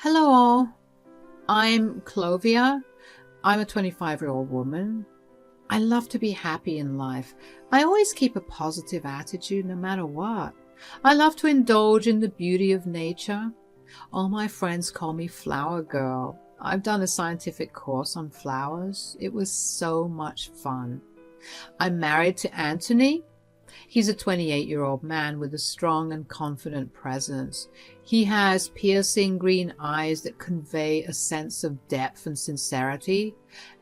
Hello all, I'm Clovia. I'm a 25-year-old woman. I love to be happy in life. I always keep a positive attitude no matter what. I love to indulge in the beauty of nature. All my friends call me Flower Girl. I've done a scientific course on flowers. It was so much fun. I'm married to Anthony. He's a 28-year-old man with a strong and confident presence. He has piercing green eyes that convey a sense of depth and sincerity.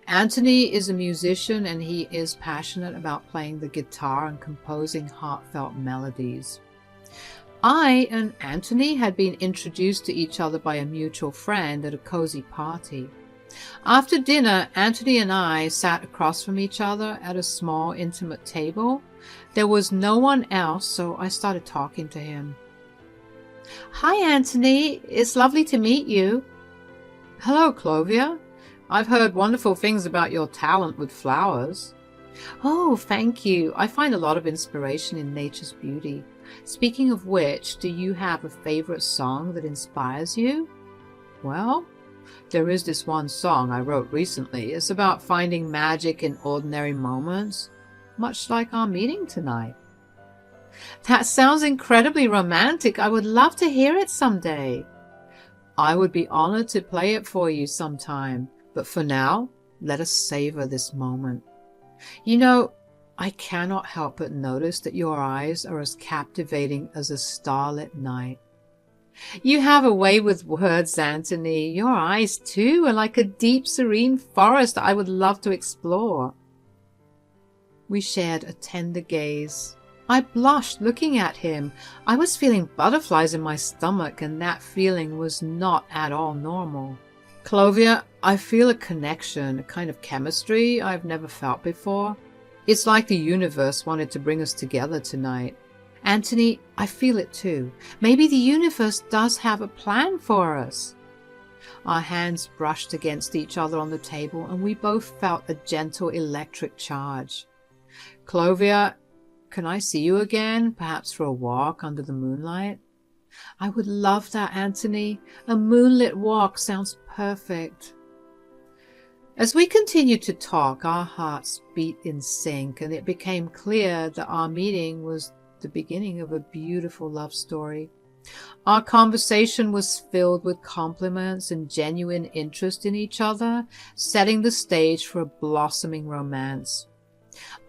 Anthony is a musician and he is passionate about playing the guitar and composing heartfelt melodies. I and Anthony had been introduced to each other by a mutual friend at a cozy party. After dinner, Anthony and I sat across from each other at a small, intimate table. There was no one else, so I started talking to him. Hi, Anthony. It's lovely to meet you. Hello, Clovia. I've heard wonderful things about your talent with flowers. Oh, thank you. I find a lot of inspiration in nature's beauty. Speaking of which, do you have a favorite song that inspires you? Well, there is this one song I wrote recently. It's about finding magic in ordinary moments, much like our meeting tonight. That sounds incredibly romantic. I would love to hear it someday. I would be honored to play it for you sometime, but for now, let us savor this moment. You know, I cannot help but notice that your eyes are as captivating as a starlit night. You have a way with words, Anthony. Your eyes, too, are like a deep, serene forest I would love to explore. We shared a tender gaze. I blushed looking at him. I was feeling butterflies in my stomach, and that feeling was not at all normal. Clovia, I feel a connection, a kind of chemistry I've never felt before. It's like the universe wanted to bring us together tonight. Anthony, I feel it too. Maybe the universe does have a plan for us. Our hands brushed against each other on the table, and we both felt a gentle electric charge. Clovia, can I see you again, perhaps for a walk under the moonlight? I would love that, Anthony. A moonlit walk sounds perfect. As we continued to talk, our hearts beat in sync, and it became clear that our meeting was the beginning of a beautiful love story. Our conversation was filled with compliments and genuine interest in each other, setting the stage for a blossoming romance.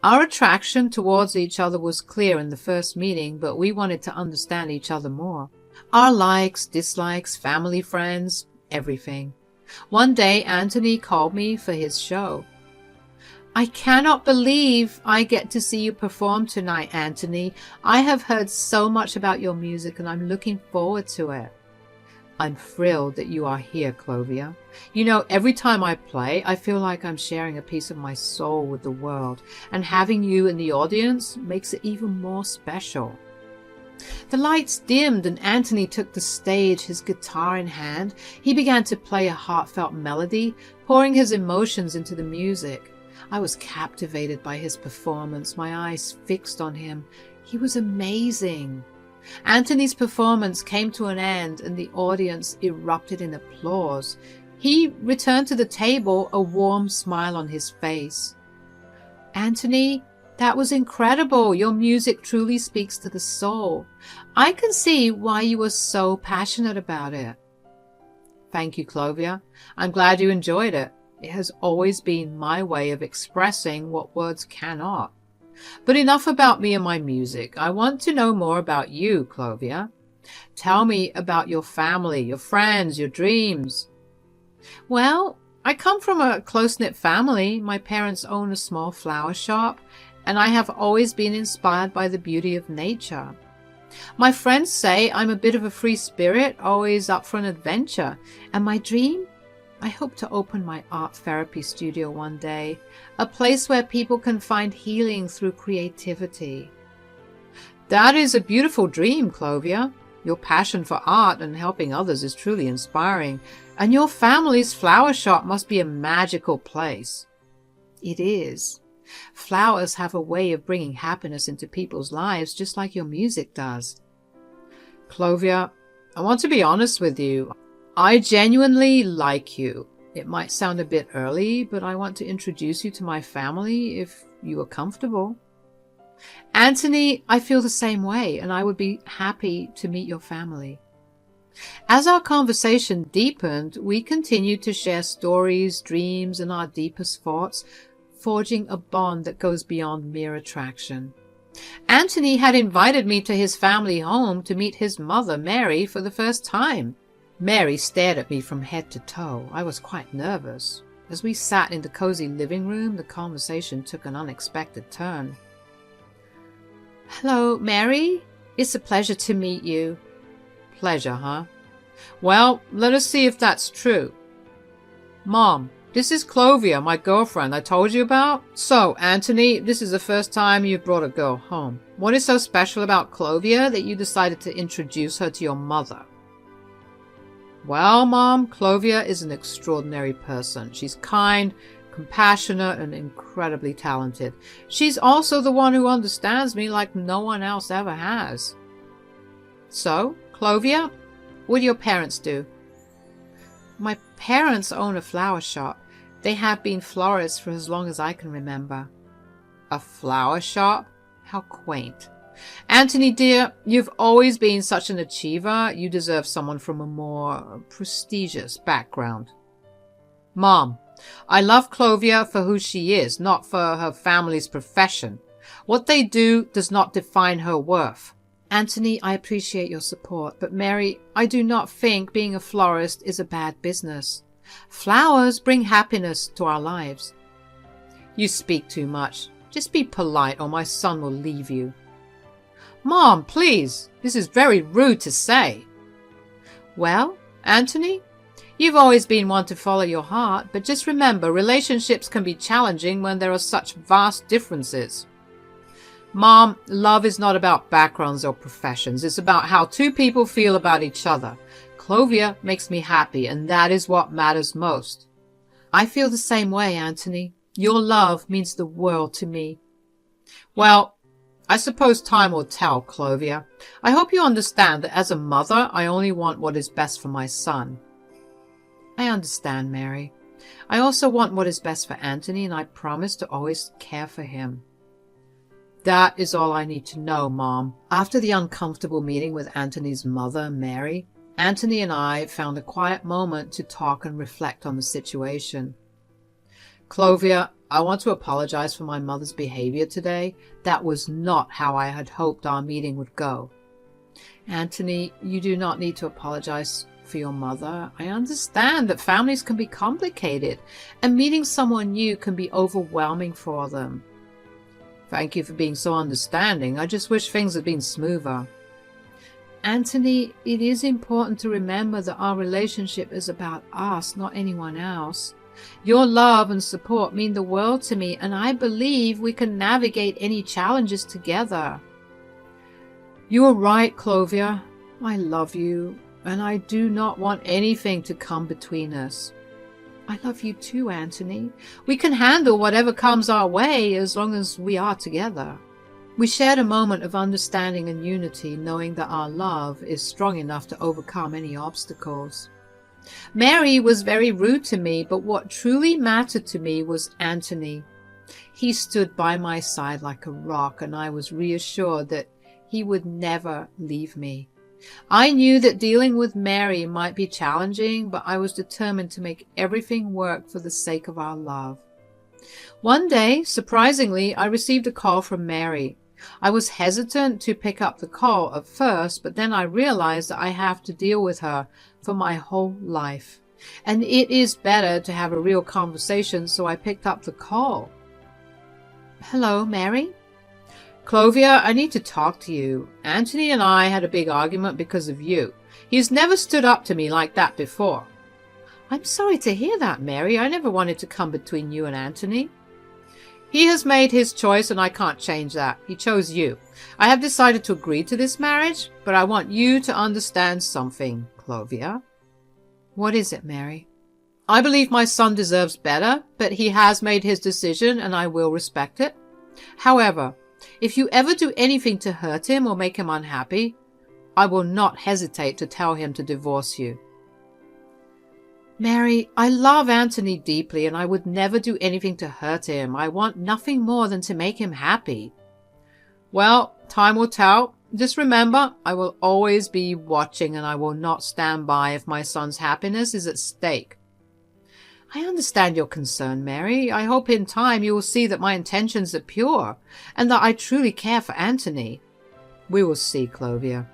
Our attraction towards each other was clear in the first meeting, but we wanted to understand each other more. Our likes, dislikes, family, friends, everything. One day, Anthony called me for his show. I cannot believe I get to see you perform tonight, Anthony. I have heard so much about your music and I'm looking forward to it. I'm thrilled that you are here, Clovia. You know, every time I play, I feel like I'm sharing a piece of my soul with the world, and having you in the audience makes it even more special. The lights dimmed and Anthony took the stage, his guitar in hand. He began to play a heartfelt melody, pouring his emotions into the music. I was captivated by his performance, my eyes fixed on him. He was amazing. Anthony's performance came to an end and the audience erupted in applause. He returned to the table, a warm smile on his face. Anthony, that was incredible. Your music truly speaks to the soul. I can see why you were so passionate about it. Thank you, Clovia. I'm glad you enjoyed it. It has always been my way of expressing what words cannot. But enough about me and my music. I want to know more about you, Clovia. Tell me about your family, your friends, your dreams. Well, I come from a close-knit family. My parents own a small flower shop, and I have always been inspired by the beauty of nature. My friends say I'm a bit of a free spirit, always up for an adventure. And my dream? I hope to open my art therapy studio one day, a place where people can find healing through creativity. That is a beautiful dream, Clovia. Your passion for art and helping others is truly inspiring, and your family's flower shop must be a magical place. It is. Flowers have a way of bringing happiness into people's lives, just like your music does. Clovia, I want to be honest with you. I genuinely like you. It might sound a bit early, but I want to introduce you to my family if you are comfortable. Anthony, I feel the same way, and I would be happy to meet your family. As our conversation deepened, we continued to share stories, dreams, and our deepest thoughts, forging a bond that goes beyond mere attraction. Anthony had invited me to his family home to meet his mother, Mary, for the first time. Mary stared at me from head to toe. I was quite nervous. As we sat in the cozy living room, the conversation took an unexpected turn. "Hello, Mary. It's a pleasure to meet you." "Pleasure, huh? Well, let us see if that's true. Mom, this is Clovia, my girlfriend I told you about. So, Anthony, this is the first time you've brought a girl home. What is so special about Clovia that you decided to introduce her to your mother?" "Well, Mom, Clovia is an extraordinary person. She's kind, compassionate, and incredibly talented. She's also the one who understands me like no one else ever has." "So, Clovia, what do your parents do?" "My parents own a flower shop. They have been florists for as long as I can remember." "A flower shop? How quaint. Anthony, dear, you've always been such an achiever. You deserve someone from a more prestigious background." "Mom, I love Clovia for who she is, not for her family's profession. What they do does not define her worth." "Anthony, I appreciate your support, but Mary, I do not think being a florist is a bad business. Flowers bring happiness to our lives." "You speak too much. Just be polite or my son will leave you." "Mom, please, this is very rude to say." "Well, Anthony, you've always been one to follow your heart, but just remember, relationships can be challenging when there are such vast differences." "Mom, love is not about backgrounds or professions. It's about how two people feel about each other. Clovia makes me happy, and that is what matters most." "I feel the same way, Anthony. Your love means the world to me." "Well, I suppose time will tell, Clovia. I hope you understand that as a mother, I only want what is best for my son." "I understand, Mary. I also want what is best for Anthony, and I promise to always care for him." "That is all I need to know, Mom." After the uncomfortable meeting with Anthony's mother, Mary, Anthony and I found a quiet moment to talk and reflect on the situation. "Clovia, I want to apologize for my mother's behavior today. That was not how I had hoped our meeting would go." "Anthony, you do not need to apologize for your mother. I understand that families can be complicated, and meeting someone new can be overwhelming for them." "Thank you for being so understanding. I just wish things had been smoother." "Anthony, it is important to remember that our relationship is about us, not anyone else. Your love and support mean the world to me, and I believe we can navigate any challenges together." "You are right, Clovia. I love you, and I do not want anything to come between us." "I love you too, Anthony. We can handle whatever comes our way as long as we are together." We shared a moment of understanding and unity, knowing that our love is strong enough to overcome any obstacles. Mary was very rude to me, but what truly mattered to me was Anthony. He stood by my side like a rock, and I was reassured that he would never leave me. I knew that dealing with Mary might be challenging, but I was determined to make everything work for the sake of our love. One day, surprisingly, I received a call from Mary. I was hesitant to pick up the call at first, but then I realized that I have to deal with her for my whole life. And it is better to have a real conversation, so I picked up the call. "Hello, Mary?" "Clovia, I need to talk to you. Anthony and I had a big argument because of you. He's never stood up to me like that before." "I'm sorry to hear that, Mary. I never wanted to come between you and Anthony." "He has made his choice and I can't change that. He chose you. I have decided to agree to this marriage, but I want you to understand something, Clovia." "What is it, Mary?" "I believe my son deserves better, but he has made his decision and I will respect it. However, if you ever do anything to hurt him or make him unhappy, I will not hesitate to tell him to divorce you." Mary, I love Anthony deeply and I would never do anything to hurt him. I want nothing more than to make him happy. Well, time will tell. Just remember, I will always be watching and I will not stand by if my son's happiness is at stake. I understand your concern, Mary. I hope in time you will see that my intentions are pure and that I truly care for Anthony. We will see, Clovia.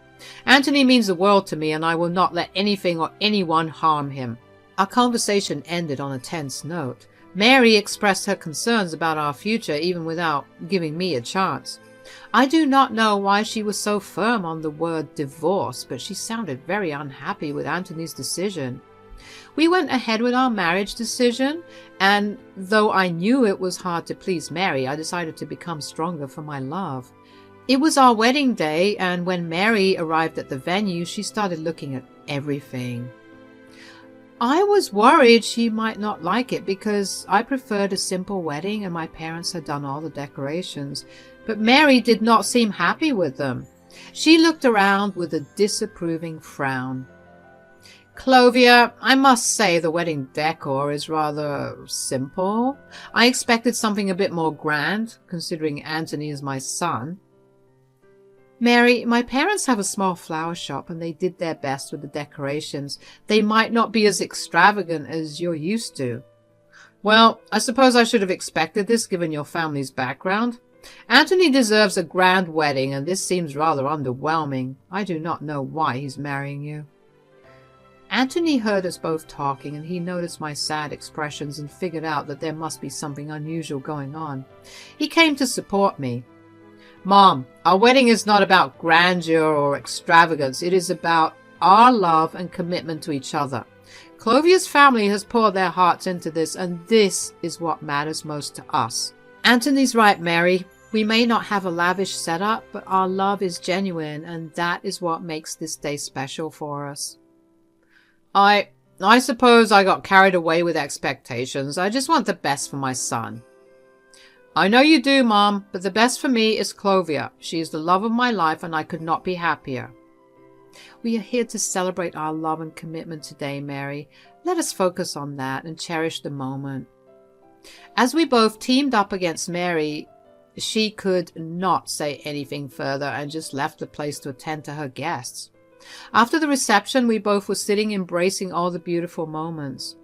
Anthony means the world to me and I will not let anything or anyone harm him. Our conversation ended on a tense note. Mary expressed her concerns about our future even without giving me a chance. I do not know why she was so firm on the word divorce, but she sounded very unhappy with Anthony's decision. We went ahead with our marriage decision, and though I knew it was hard to please Mary, I decided to become stronger for my love. It was our wedding day, and when Mary arrived at the venue, she started looking at everything. I was worried she might not like it because I preferred a simple wedding and my parents had done all the decorations, but Mary did not seem happy with them. She looked around with a disapproving frown. Clovia, I must say the wedding decor is rather simple. I expected something a bit more grand, considering Anthony is my son. Mary, my parents have a small flower shop and they did their best with the decorations. They might not be as extravagant as you're used to. Well, I suppose I should have expected this given your family's background. Anthony deserves a grand wedding and this seems rather underwhelming. I do not know why he's marrying you. Anthony heard us both talking and he noticed my sad expressions and figured out that there must be something unusual going on. He came to support me. Mom, our wedding is not about grandeur or extravagance. It is about our love and commitment to each other. Clovia's family has poured their hearts into this, and this is what matters most to us. Anthony's right, Mary. We may not have a lavish setup, but our love is genuine, and that is what makes this day special for us. I suppose I got carried away with expectations. I just want the best for my son. I know you do, Mom, but the best for me is Clovia. She is the love of my life and I could not be happier. We are here to celebrate our love and commitment today, Mary. Let us focus on that and cherish the moment. As we both teamed up against Mary, she could not say anything further and just left the place to attend to her guests. After the reception, we both were sitting embracing all the beautiful moments.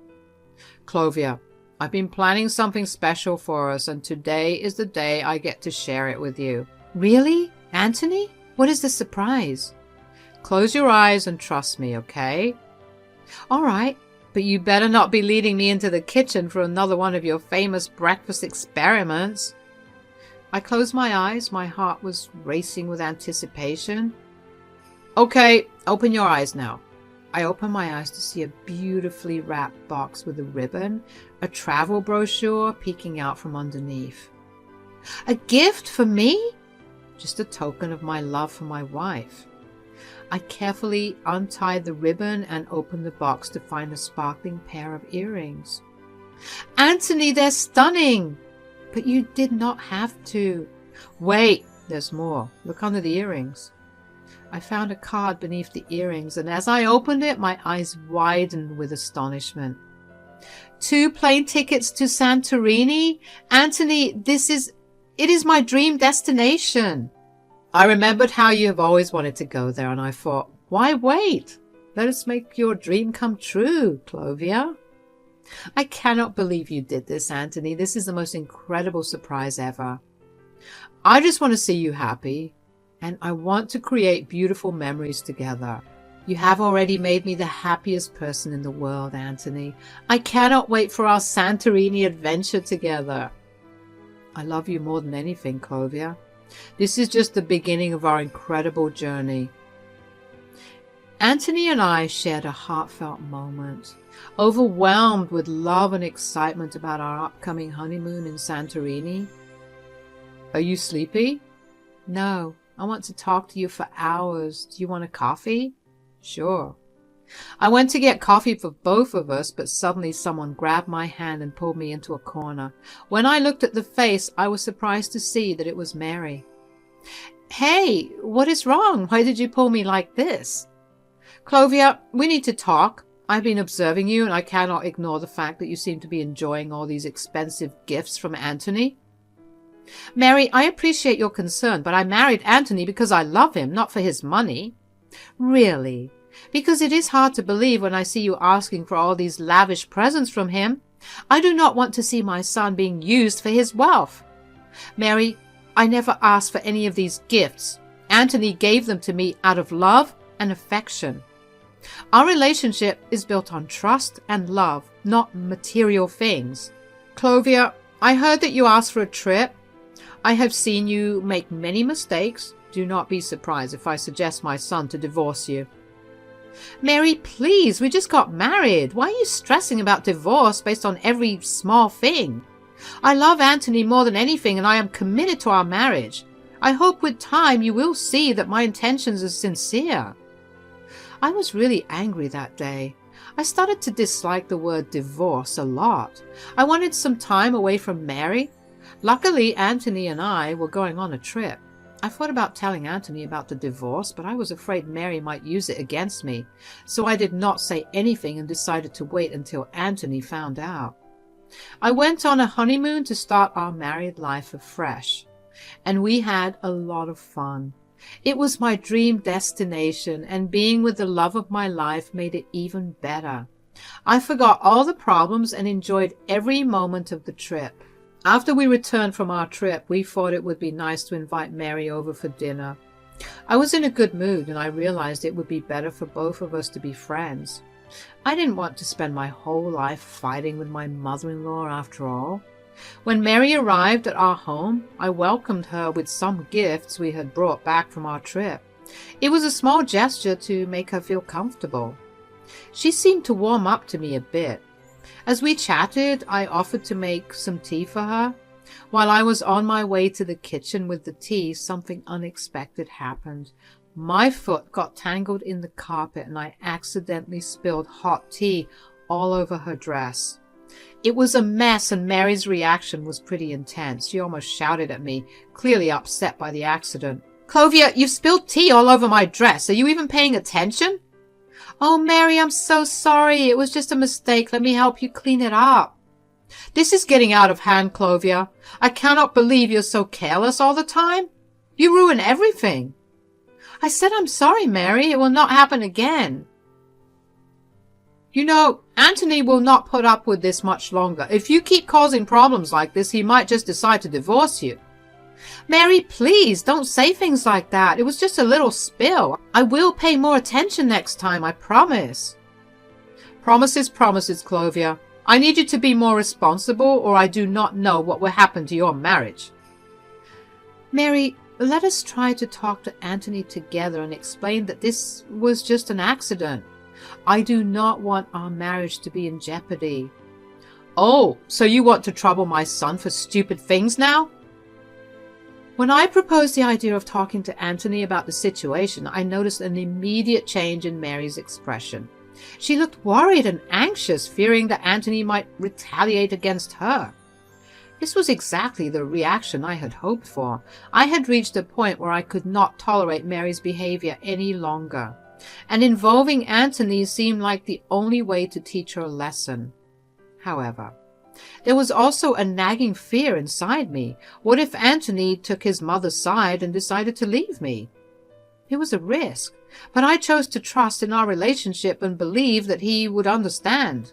Clovia, I've been planning something special for us, and today is the day I get to share it with you. Really? Anthony? What is the surprise? Close your eyes and trust me, okay? All right, but you better not be leading me into the kitchen for another one of your famous breakfast experiments. I closed my eyes. My heart was racing with anticipation. Okay, open your eyes now. I opened my eyes to see a beautifully wrapped box with a ribbon, a travel brochure peeking out from underneath. A gift for me? Just a token of my love for my wife. I carefully untied the ribbon and opened the box to find a sparkling pair of earrings. Anthony, they're stunning! But you did not have to. Wait, there's more. Look under the earrings. I found a card beneath the earrings, and as I opened it, my eyes widened with astonishment. 2 plane tickets to Santorini? Anthony, it is my dream destination. I remembered how you have always wanted to go there, and I thought, why wait? Let us make your dream come true, Clovia. I cannot believe you did this, Anthony. This is the most incredible surprise ever. I just want to see you happy. And I want to create beautiful memories together. You have already made me the happiest person in the world, Anthony. I cannot wait for our Santorini adventure together. I love you more than anything, Clovia. This is just the beginning of our incredible journey. Anthony and I shared a heartfelt moment, overwhelmed with love and excitement about our upcoming honeymoon in Santorini. Are you sleepy? No. I want to talk to you for hours. Do you want a coffee? Sure. I went to get coffee for both of us, but suddenly someone grabbed my hand and pulled me into a corner. When I looked at the face, I was surprised to see that it was Mary. Hey, what is wrong? Why did you pull me like this? Clovia, we need to talk. I've been observing you, and I cannot ignore the fact that you seem to be enjoying all these expensive gifts from Anthony. Mary, I appreciate your concern, but I married Anthony because I love him, not for his money. Really? Because it is hard to believe when I see you asking for all these lavish presents from him. I do not want to see my son being used for his wealth. Mary, I never asked for any of these gifts. Anthony gave them to me out of love and affection. Our relationship is built on trust and love, not material things. Clovia, I heard that you asked for a trip. I have seen you make many mistakes. Do not be surprised if I suggest my son to divorce you. Mary, please, we just got married. Why are you stressing about divorce based on every small thing? I love Anthony more than anything, and I am committed to our marriage. I hope with time you will see that my intentions are sincere. I was really angry that day. I started to dislike the word divorce a lot. I wanted some time away from Mary. Luckily, Anthony and I were going on a trip. I thought about telling Anthony about the divorce, but I was afraid Mary might use it against me, so I did not say anything and decided to wait until Anthony found out. I went on a honeymoon to start our married life afresh, and we had a lot of fun. It was my dream destination, and being with the love of my life made it even better. I forgot all the problems and enjoyed every moment of the trip. After we returned from our trip, we thought it would be nice to invite Mary over for dinner. I was in a good mood, and I realized it would be better for both of us to be friends. I didn't want to spend my whole life fighting with my mother-in-law after all. When Mary arrived at our home, I welcomed her with some gifts we had brought back from our trip. It was a small gesture to make her feel comfortable. She seemed to warm up to me a bit. As we chatted, I offered to make some tea for her. While I was on my way to the kitchen with the tea, something unexpected happened. My foot got tangled in the carpet, and I accidentally spilled hot tea all over her dress. It was a mess, and Mary's reaction was pretty intense. She almost shouted at me, clearly upset by the accident. "Clovia, you've spilled tea all over my dress. Are you even paying attention?" "Oh, Mary, I'm so sorry. It was just a mistake. Let me help you clean it up." "This is getting out of hand, Clovia. I cannot believe you're so careless all the time. You ruin everything." "I said I'm sorry, Mary. It will not happen again." "You know, Anthony will not put up with this much longer. If you keep causing problems like this, he might just decide to divorce you." "Mary, please, don't say things like that. It was just a little spill. I will pay more attention next time, I promise." "Promises, promises, Clovia. I need you to be more responsible, or I do not know what will happen to your marriage." "Mary, let us try to talk to Anthony together and explain that this was just an accident. I do not want our marriage to be in jeopardy." "Oh, so you want to trouble my son for stupid things now?" When I proposed the idea of talking to Anthony about the situation, I noticed an immediate change in Mary's expression. She looked worried and anxious, fearing that Anthony might retaliate against her. This was exactly the reaction I had hoped for. I had reached a point where I could not tolerate Mary's behavior any longer, and involving Anthony seemed like the only way to teach her a lesson. However, there was also a nagging fear inside me. What if Anthony took his mother's side and decided to leave me? It was a risk, but I chose to trust in our relationship and believe that he would understand.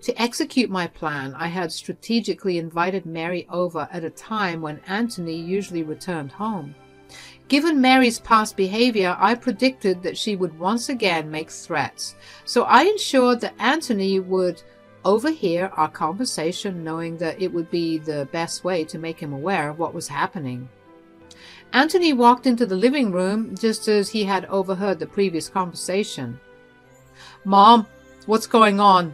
To execute my plan, I had strategically invited Mary over at a time when Anthony usually returned home. Given Mary's past behavior, I predicted that she would once again make threats, so I ensured that Anthony would overhear our conversation, knowing that it would be the best way to make him aware of what was happening. Anthony walked into the living room just as he had overheard the previous conversation. "Mom, what's going on?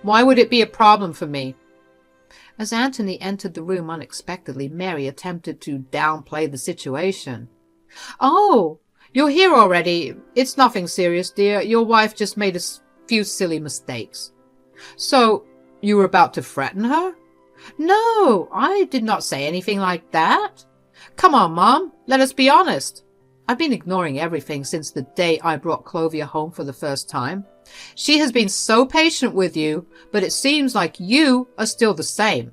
Why would it be a problem for me?" As Anthony entered the room unexpectedly, Mary attempted to downplay the situation. "Oh, you're here already. It's nothing serious, dear. Your wife just made a few silly mistakes." "So, you were about to threaten her?" "No, I did not say anything like that." "Come on, Mom, let us be honest. I've been ignoring everything since the day I brought Clovia home for the first time. She has been so patient with you, but it seems like you are still the same.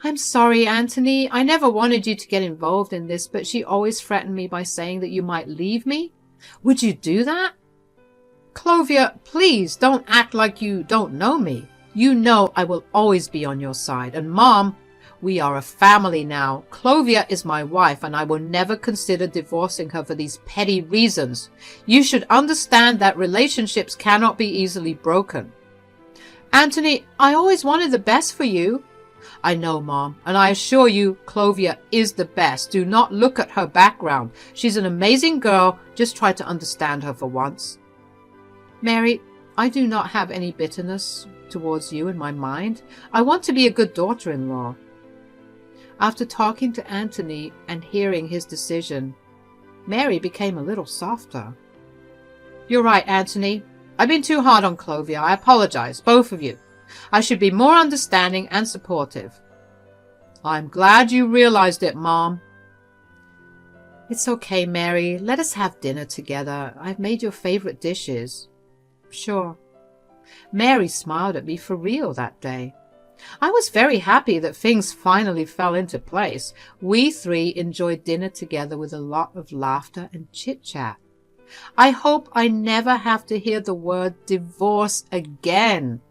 I'm sorry, Anthony. I never wanted you to get involved in this, but she always threatened me by saying that you might leave me. Would you do that? Clovia, please don't act like you don't know me. You know I will always be on your side. And Mom, we are a family now. Clovia is my wife, and I will never consider divorcing her for these petty reasons. You should understand that relationships cannot be easily broken. Anthony, I always wanted the best for you. I know, Mom, and I assure you, Clovia is the best. Do not look at her background. She's an amazing girl. Just try to understand her for once. Mary, I do not have any bitterness towards you in my mind. I want to be a good daughter-in-law. After talking to Anthony and hearing his decision, Mary became a little softer. You're right, Anthony. I've been too hard on Clovia. I apologize, both of you. I should be more understanding and supportive. I'm glad you realized it, Mom. It's okay, Mary. Let us have dinner together. I've made your favorite dishes. Sure. Mary smiled at me for real that day. I was very happy that things finally fell into place. We three enjoyed dinner together with a lot of laughter and chit-chat. I hope I never have to hear the word divorce again.